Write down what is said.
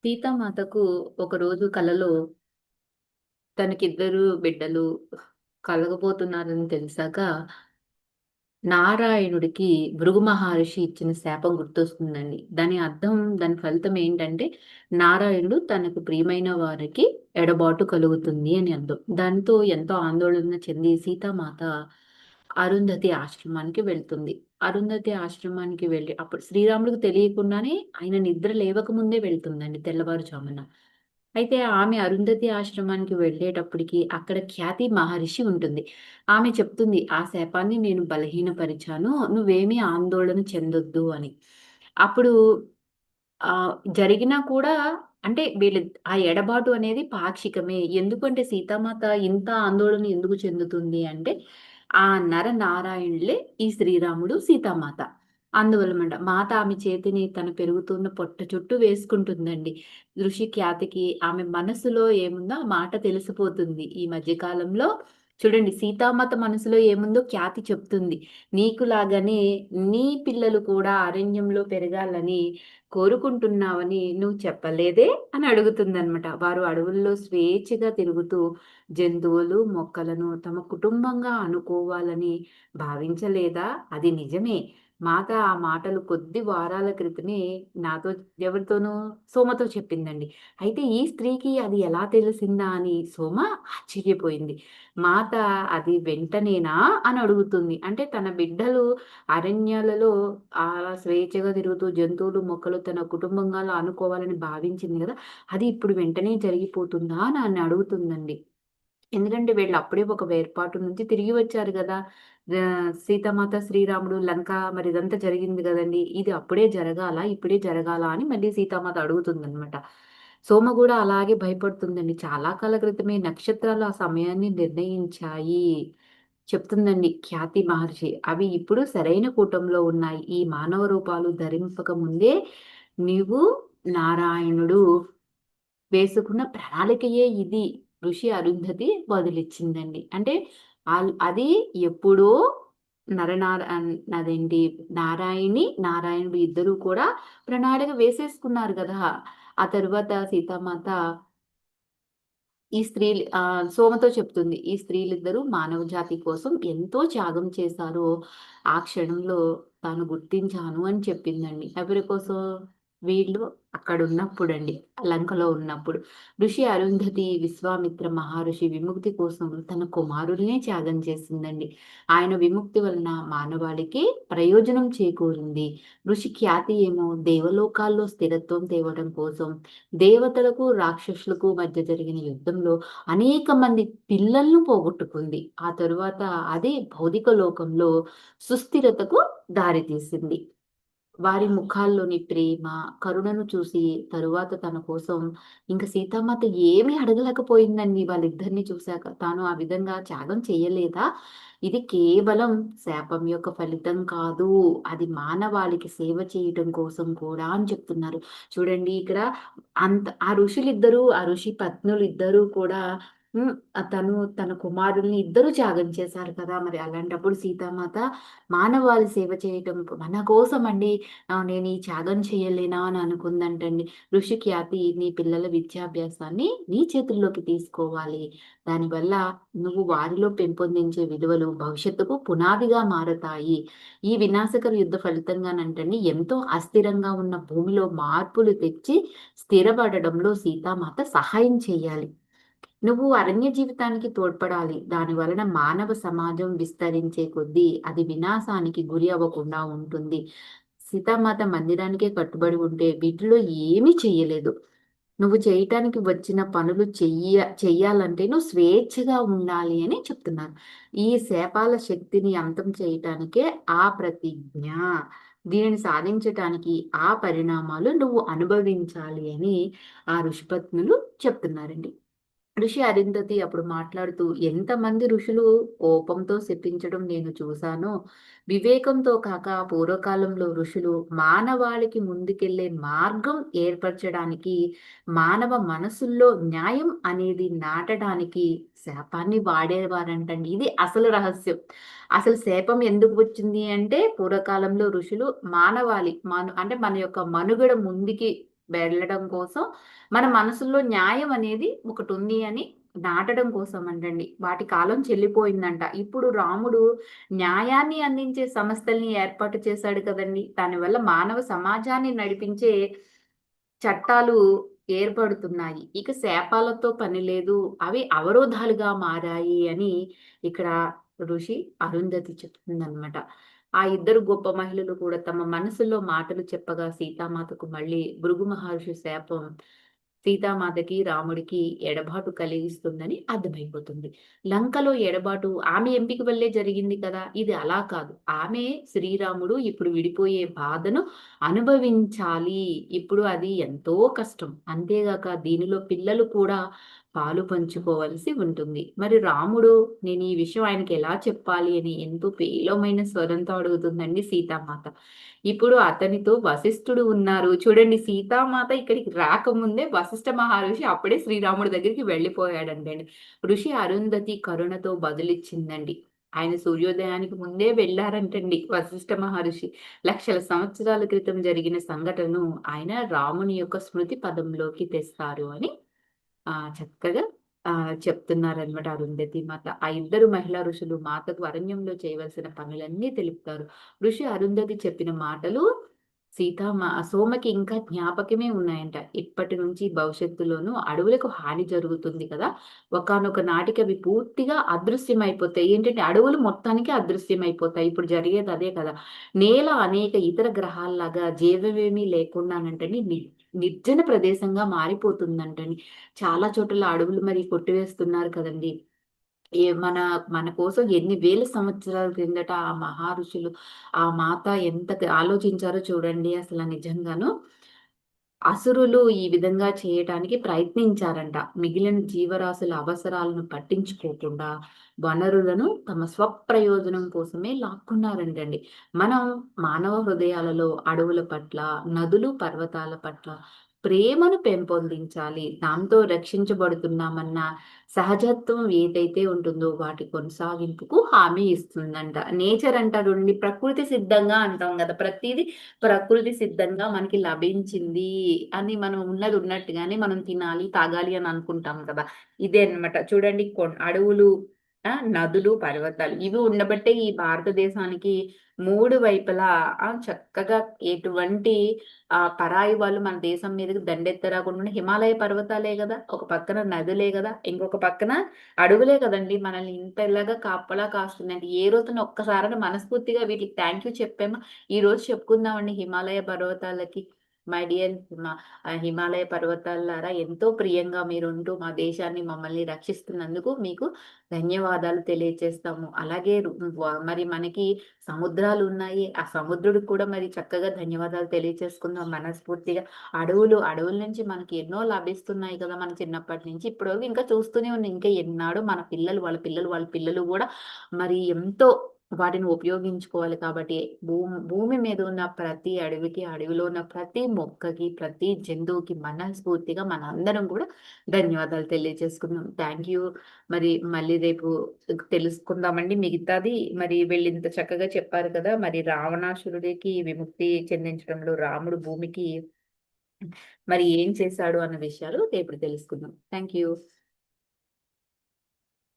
సీతామాతకు ఒకరోజు కలలో తనకిద్దరు బిడ్డలు కలగబోతున్నారని తెలిసాక నారాయణుడికి భృగు మహర్షి ఇచ్చిన శాపం గుర్తొస్తుందండి. దాని ఫలితం ఏంటంటే నారాయణుడు తనకు ప్రియమైన వారికి ఎడబాటు కలుగుతుంది అని అర్థం. దాంతో ఎంతో ఆందోళన చెంది సీతామాత అరుంధతి ఆశ్రమానికి వెళ్తుంది. అరుంధతి ఆశ్రమానికి వెళ్ళి అప్పుడు శ్రీరాముడికి తెలియకుండానే ఆయన నిద్ర లేవక ముందే వెళ్తుందండి తెల్లవారుజామున. అయితే ఆమె అరుంధతి ఆశ్రమానికి వెళ్ళేటప్పటికి అక్కడ ఖ్యాతి మహర్షి ఉంటుంది. ఆమె చెప్తుంది, "ఆ శాపాన్ని నేను బలహీనపరిచాను. నువ్వేమీ ఆందోళన చెందొద్దు" అని. అప్పుడు జరిగినా కూడా అంటే ఆ ఎడబాటు అనేది పాక్షికమే. ఎందుకంటే సీతామాత ఇంత ఆందోళన ఎందుకు చెందుతుంది అంటే, ఆ నరనారాయణులే ఈ శ్రీరాముడు, సీతామాత. అందువల్లమాట. మాత ఆమె చేతిని తన పెరుగుతున్న పొట్ట చుట్టూ వేసుకుంటుందండి. ఋషి ఖ్యాతికి ఆమె మనసులో ఏముందో ఆ మాట తెలిసిపోతుంది. ఈ మధ్య కాలంలో చూడండి సీతామాత మనసులో ఏముందో ఖ్యాతి చెప్తుంది. నీకులాగానే నీ పిల్లలు కూడా అరణ్యంలో పెరగాలని కోరుకుంటున్నావని నువ్వు చెప్పలేదే అని అడుగుతుందనమాట. వారు అడవుల్లో స్వేచ్ఛగా తిరుగుతూ జంతువులు, మొక్కలను తమ కుటుంబంగా అనుకోవాలని భావించలేదా? అది నిజమే. మాత ఆ మాటలు కొద్ది వారాల క్రితమే నాతో ఎవరితోనో సోమతో చెప్పిందండి. అయితే ఈ స్త్రీకి అది ఎలా తెలిసిందా అని సోమ ఆశ్చర్యపోయింది. మాత అది వెంటనేనా అని అడుగుతుంది. అంటే తన బిడ్డలు అరణ్యాలలో స్వేచ్ఛగా తిరుగుతూ జంతువులు, మొక్కలు తన కుటుంబంగా అనుకోవాలని భావించింది గదా! అది ఇప్పుడు వెంటనే జరిగిపోతుందా అని నన్ను అడుగుతుందండి. ఎందుకంటే వీళ్ళు అప్పుడే ఒక వేర్పాటు నుంచి తిరిగి వచ్చారు గదా! సీతామాత, శ్రీరాముడు లంక మరి ఇదంతా జరిగింది గదండీ! ఇది అప్పుడే జరగాలా? ఇప్పుడే జరగాలా? అని మళ్ళీ సీతామాత అడుగుతుందనమాట. సోమ గూడా అలాగే భయపడుతుందండి. చాలా కాల క్రితమే నక్షత్రాలు ఆ సమయాన్ని నిర్ణయించాయి. చెప్తుందండి ఖ్యాతి మహర్షి. అవి ఇప్పుడు సరైన కూటంలో ఉన్నాయి. ఈ మానవ రూపాలు ధరింపక ముందే నీవు నారాయణుడు వేసుకున్న ప్రణాళికయే ఇది. ఋషి అరుంధతి బదులిచ్చిందండి. అంటే అది ఎప్పుడో అదేంటి నారాయణుడు ఇద్దరూ కూడా ప్రణాళిక వేసేసుకున్నారు గదా! ఆ తరువాత సీతామాత సోమతో చెప్తుంది. ఈ స్త్రీలిద్దరూ మానవ జాతి కోసం ఎంతో త్యాగం చేశారో, ఆ క్షణంలో తాను గుర్తించాను అని చెప్పిందండి. ఎవరి కోసం? వీళ్ళు అక్కడున్నప్పుడండి. లంకలో ఉన్నప్పుడు. ఋషి అరుంధతి విశ్వామిత్ర మహర్షి విముక్తి కోసం తన కుమారుడినే త్యాగం చేసిందండి. ఆయన విముక్తి వలన మానవాళికి ప్రయోజనం చేకూరింది. ఋషి ఖ్యాతి ఏమో దేవలోకాల్లో స్థిరత్వం తేవడం కోసం దేవతలకు, రాక్షసులకు మధ్య జరిగిన యుద్ధంలో అనేక మంది పిల్లలను పోగొట్టుకుంది. ఆ తరువాత అదే భౌతిక లోకంలో సుస్థిరతకు దారితీసింది. వారి ముఖాల్లోని ప్రేమ, కరుణను చూసి తరువాత తన కోసం ఇంక సీతామాత ఏమీ అడగలేకపోయిందండి వాళ్ళిద్దరిని చూసాక. తాను ఆ విధంగా త్యాగం చేయలేదా? ఇది కేవలం శాపం యొక్క ఫలితం కాదు. అది మానవాళికి సేవ చేయటం కోసం కూడా అని చెప్తున్నారు. చూడండి ఇక్కడ ఆ ఋషులిద్దరూ, ఆ ఋషి పత్నులిద్దరూ కూడా హ్మ్. తన కుమారుల్ని ఇద్దరూ త్యాగం చేశారు కదా! మరి అలాంటప్పుడు సీతామాత మానవాళి సేవ చేయటం మన కోసమండి నేను ఈ త్యాగం చేయలేనా అని అనుకుందంటండి. ఋషిఖ్యాతి నీ పిల్లల విద్యాభ్యాసాన్ని నీ చేతుల్లోకి తీసుకోవాలి. దానివల్ల నువ్వు వారిలో పెంపొందించే విలువలు భవిష్యత్తుకు పునాదిగా మారతాయి. ఈ వినాశకర యుద్ధ ఫలితంగానంటండి ఎంతో అస్థిరంగా ఉన్న భూమిలో మార్పులు తెచ్చి స్థిరపడడంలో సీతామాత సహాయం చేయాలి. నువ్వు అరణ్య జీవితానికి తోడ్పడాలి. దాని వలన మానవ సమాజం విస్తరించే కొద్దీ అది వినాశానికి గురి అవ్వకుండా ఉంటుంది. సీతామాత మందిరానికే కట్టుబడి ఉంటే వీటిలో ఏమీ చెయ్యలేదు. నువ్వు చేయటానికి వచ్చిన పనులు చెయ్యాలంటే నువ్వు స్వేచ్ఛగా ఉండాలి అని చెప్తున్నారు. ఈ శాపాల శక్తిని అంతం చేయటానికే ఆ ప్రతిజ్ఞ. దీనిని సాధించటానికి ఆ పరిణామాలు నువ్వు అనుభవించాలి అని ఆ ఋషిపత్నులు చెప్తున్నారండి. ఋషి అరుంధతి అప్పుడు మాట్లాడుతూ, ఎంతమంది ఋషులు కోపంతో శపించడం నేను చూశానో, వివేకంతో కాక పూర్వకాలంలో ఋషులు మానవాళికి ముందుకెళ్లే మార్గం ఏర్పరచడానికి, మానవ మనసుల్లో న్యాయం అనేది నాటడానికి శాపాన్ని వాడేవారంటండి. ఇది అసలు రహస్యం. అసలు శాపం ఎందుకు వచ్చింది అంటే, పూర్వకాలంలో ఋషులు మానవాళి అంటే మన యొక్క మనుగడ ముందుకి వెళ్ళడం కోసం మన మనసులో న్యాయం అనేది ఒకటి ఉంది అని నాటడం కోసం అంటండి. వాటి కాలం చెల్లిపోయిందంట. ఇప్పుడు రాముడు న్యాయాన్ని అందించే సంస్థల్ని ఏర్పాటు చేశాడు కదండి. దానివల్ల మానవ సమాజాన్ని నడిపించే చట్టాలు ఏర్పడుతున్నాయి. ఇక శాపాలతో పని లేదు. అవి అవరోధాలుగా మారాయి అని ఇక్కడ ఋషి అరుంధతి చెప్తుందనమాట. ఆ ఇద్దరు గొప్ప మహిళలు కూడా తమ మనసులో మాటలు చెప్పగా సీతామాతకు మళ్ళీ భృగు మహర్షి శాపం సీతామాతకి, రాముడికి ఎడబాటు కలిగిస్తుందని అర్థమైపోతుంది. లంకలో ఎడబాటు ఆమె ఎంపిక వల్లే జరిగింది కదా! ఇది అలా కాదు. ఆమె శ్రీరాముడు ఇప్పుడు విడిపోయే బాధను అనుభవించాలి. ఇప్పుడు అది ఎంతో కష్టం. అంతేగాక దీనిలో పిల్లలు కూడా పాలు పంచుకోవలసి ఉంటుంది. మరి రాముడు నేను ఈ విషయం ఆయనకి ఎలా చెప్పాలి అని ఎంతో పేలవమైన స్వరంతో అడుగుతుందండి సీతామాత. ఇప్పుడు అతనితో వశిష్ఠుడు ఉన్నారు. చూడండి సీతామాత ఇక్కడికి రాకముందే వశిష్ఠ మహర్షి అప్పుడే శ్రీరాముడి దగ్గరికి వెళ్ళిపోయాడంటండి. ఋషి అరుంధతి కరుణతో బదులిచ్చిందండి. ఆయన సూర్యోదయానికి ముందే వెళ్ళారంటండి వశిష్ఠ మహర్షి. లక్షల సంవత్సరాల క్రితం జరిగిన సంఘటనను ఆయన రాముని యొక్క స్మృతి పదంలోకి తెస్తారు అని చక్కగా చెప్తున్నారనమాట అరుంధతి మాత. ఆ ఇద్దరు మహిళా ఋషులు మాతకు అరణ్యంలో చేయవలసిన పనులన్నీ తెలుపుతారు. ఋషి అరుంధతి చెప్పిన మాటలు సోమకి ఇంకా జ్ఞాపకమే ఉన్నాయంట. ఇప్పటి నుంచి భవిష్యత్తులోనూ అడవులకు హాని జరుగుతుంది కదా! ఒకానొక నాటికి అవి పూర్తిగా అదృశ్యమైపోతాయి. ఏంటంటే అడవులు మొత్తానికి అదృశ్యమైపోతాయి. ఇప్పుడు జరిగేది అదే కదా! నేల అనేక ఇతర గ్రహాల్లాగా జీవమేమీ లేకుండానంటని నిర్జన ప్రదేశంగా మారిపోతుందంటండి. చాలా చోట్ల అడవులు మరి కొట్టివేస్తున్నారు కదండీ! మన మన కోసం ఎన్ని వేల సంవత్సరాల క్రిందట ఆ మహర్షులు, ఆ మాత ఎంత ఆలోచించారో చూడండి అసల నిజంగాను. అసురులు ఈ విధంగా చేయటానికి ప్రయత్నించారంట. మిగిలిన జీవరాశుల అవసరాలను పట్టించుకోకుండా వనరులను తమ స్వప్రయోజనం కోసమే లాక్కున్నారంటండి. మనం మానవ హృదయాలలో అడవుల పట్ల, నదులు, పర్వతాల పట్ల ప్రేమను పెంపొందించాలి. దాంతో రక్షించబడుతున్నామన్న సహజత్వం ఏదైతే ఉంటుందో వాటి కొనసాగింపుకు హామీ ఇస్తుందంట. నేచర్ అంటారుండి ప్రకృతి సిద్ధంగా అంటాం గదా! ప్రతీది ప్రకృతి సిద్ధంగా మనకి లభించింది అని మనం ఉన్నది ఉన్నట్టుగానే మనం తినాలి, తాగాలి అని అనుకుంటాం కదా! ఇదే అన్నమాట. చూడండి అడవులు, నదులు, పర్వతాలు ఇవి ఉండబట్టే ఈ భారతదేశానికి 3 వైపులా చక్కగా ఎటువంటి పరాయి వాళ్ళు మన దేశం మీదకి దండెత్తరాకుండా హిమాలయ పర్వతాలే గదా! ఒక పక్కన నదులే గదా! ఇంకొక పక్కన అడవులే కదండీ! మనల్ని ఇంతలాగా కాపలా కాస్తున్నాయంటే ఏ రోజున ఒక్కసారైనా మనస్ఫూర్తిగా వీటికి థాంక్ యూ చెప్పామా? ఈరోజు చెప్పుకుందామండి హిమాలయ పర్వతాలకి. మై డియర్ హిమాలయ పర్వతాలారా ఎంతో ప్రియంగా మీరుంటూ మా దేశాన్ని మమ్మల్ని రక్షిస్తున్నందుకు మీకు ధన్యవాదాలు తెలియజేస్తాము. అలాగే మరి మనకి సముద్రాలున్నాయి. ఆ సముద్రుడికి కూడా మరి చక్కగా ధన్యవాదాలు తెలియజేసుకుందాం మనస్ఫూర్తిగా. అడవుల నుంచి మనకి ఎన్నో లభిస్తున్నాయి కదా! మన చిన్నప్పటి నుంచి ఇప్పటివరకు ఇంకా చూస్తూనే ఉన్నాం. ఇంకా ఎన్నాడో మన పిల్లలు, వాళ్ళ పిల్లలు గూడా మరి ఎంతో వాటిని ఉపయోగించుకోవాలి కాబట్టి భూమి మీద ఉన్న ప్రతి అడవికి, అడవిలో ఉన్న ప్రతి మొక్కకి, ప్రతి జంతువుకి మనస్ఫూర్తిగా మనందరం కూడా ధన్యవాదాలు తెలియజేసుకుందాం. Thank you. మరి మళ్ళీ రేపు తెలుసుకుందామండి మిగతాది. మరి వీళ్ళింత చక్కగా చెప్పారు కదా! మరి రావణాసురుడికి విముక్తి చెందించడంలో రాముడు భూమికి మరి ఏం చేశాడు అన్న విషయాలు రేపు తెలుసుకుందాం. Thank you.